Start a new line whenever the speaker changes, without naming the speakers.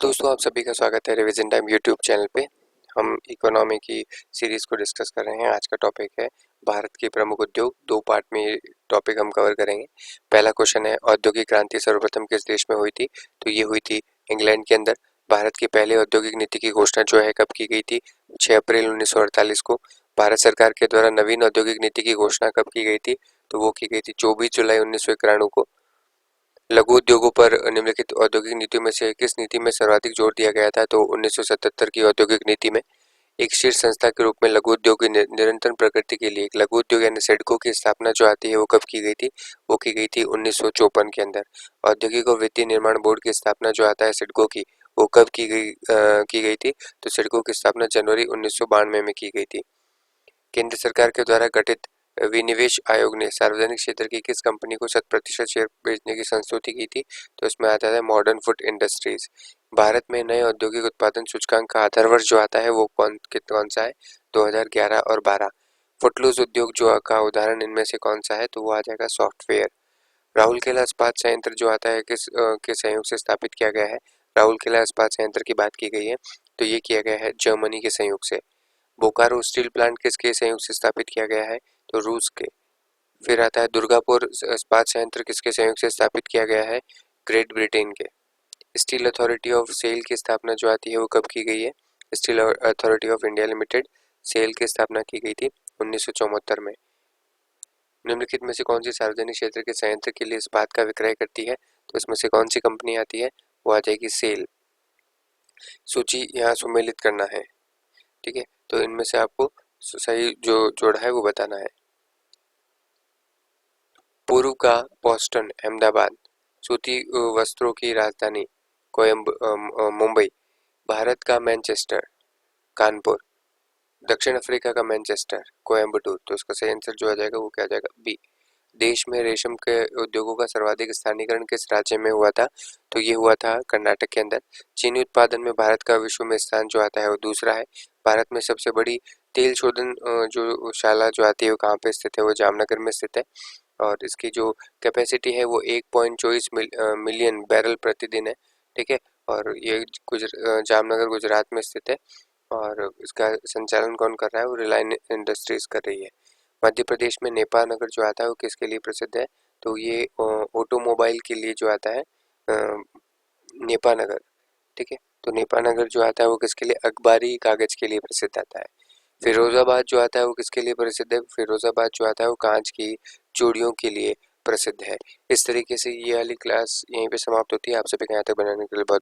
दोस्तों, आप सभी का स्वागत है रिवीजन टाइम यूट्यूब चैनल पे। हम इकोनॉमी की सीरीज़ को डिस्कस कर रहे हैं। आज का टॉपिक है भारत के प्रमुख उद्योग। 2 पार्ट में ये टॉपिक हम कवर करेंगे। पहला क्वेश्चन है, औद्योगिक क्रांति सर्वप्रथम किस देश में हुई थी? तो ये हुई थी इंग्लैंड के अंदर। भारत की पहली औद्योगिक नीति की घोषणा जो है कब की गई थी? 6 अप्रैल 1948 को। भारत सरकार के द्वारा नवीन औद्योगिक नीति की घोषणा कब की गई थी? तो वो की गई थी 24 जुलाई 1991 को। लघु उद्योगों पर निम्नलिखित औद्योगिक नीतियों में से किस नीति में सर्वाधिक जोर दिया गया था? तो 1977 की औद्योगिक नीति में एक शीर्ष संस्था के रूप में लघु उद्योग की निरंतर प्रगति के लिए एक लघु उद्योग यानी सिडको की स्थापना जो आती है वो कब की गई थी? वो की गई थी 1954 के अंदर। औद्योगिक और वित्तीय निर्माण बोर्ड की स्थापना जो आता है सिडको की, वो कब की गई थी? तो सिडको की स्थापना जनवरी 1992 में की गई थी। केंद्र सरकार के द्वारा गठित विनिवेश आयोग ने सार्वजनिक क्षेत्र की किस कंपनी को 100% शेयर बेचने की संस्तुति की थी? तो इसमें आता है मॉडर्न फूड इंडस्ट्रीज। भारत में नए औद्योगिक उत्पादन सूचकांक का आधार वर्ष जो आता है वो कौन सा है? 2011 और 12। फुटलूज उद्योग जो का उदाहरण इनमें से कौन सा है? तो वो आ जाएगा सॉफ्टवेयर। राउरकेला इस्पात संयंत्र जो आता है के सहयोग से स्थापित किया गया है? राउरकेला इस्पात संयंत्र की बात की गई है तो ये किया गया है जर्मनी के सहयोग से। बोकारो स्टील प्लांट किसके सहयोग से स्थापित किया गया है? तो रूस के। फिर आता है दुर्गापुर इस्पात संयंत्र किसके सहयोग से स्थापित किया गया है? ग्रेट ब्रिटेन के। स्टील अथॉरिटी ऑफ सेल की स्थापना जो आती है वो कब की गई है? Steel Authority of India Limited SAIL की स्थापना की गई थी 1974 में। निम्नलिखित में से कौन सी सार्वजनिक क्षेत्र के संयंत्र के लिए इस्पात का विक्रय करती है? तो इसमें से कौन सी कंपनी आती है? वो आ जाएगी सेल। सूची यहाँ सुमेलित करना है, ठीक है। तो इनमें से आपको सही जो जोड़ा है वो बताना है। पूर्व का बोस्टन अहमदाबाद, सूती वस्त्रों की राजधानी मुंबई, भारत का मैनचेस्टर कानपुर, दक्षिण अफ्रीका का मैनचेस्टर कोयम्बटूर। तो इसका सही आंसर जो आ जाएगा वो क्या आ जाएगा? बी। देश में रेशम के उद्योगों का सर्वाधिक स्थानीयकरण किस राज्य में हुआ था? तो ये हुआ था कर्नाटक के अंदर। चीनी उत्पादन में भारत का विश्व में स्थान जो आता है वो दूसरा है। भारत में सबसे बड़ी तेल शोधन जो शाला जो आती है वो कहाँ पे स्थित है? वो जामनगर में स्थित है। और इसकी जो कैपेसिटी है वो 1.24 मिलियन बैरल प्रतिदिन है, ठीक है। और ये जामनगर गुजरात में स्थित है। और इसका संचालन कौन कर रहा है? वो रिलायंस इंडस्ट्रीज कर रही है। मध्य प्रदेश में नेपा नगर जो आता है वो किसके लिए प्रसिद्ध है? तो ये ऑटोमोबाइल के लिए जो आता है नेपा नगर, ठीक है। तो नेपा नगर जो आता है वो किसके लिए? अखबारी कागज के लिए प्रसिद्ध आता है। फिरोजाबाद जो आता है वो किसके लिए प्रसिद्ध है? फिरोजाबाद जो आता है वो कांच की चूड़ियों के लिए प्रसिद्ध है। इस तरीके से ये वाली क्लास यहीं पे समाप्त होती है। आप सभी का यहाँ तक बनाने के लिए बहुत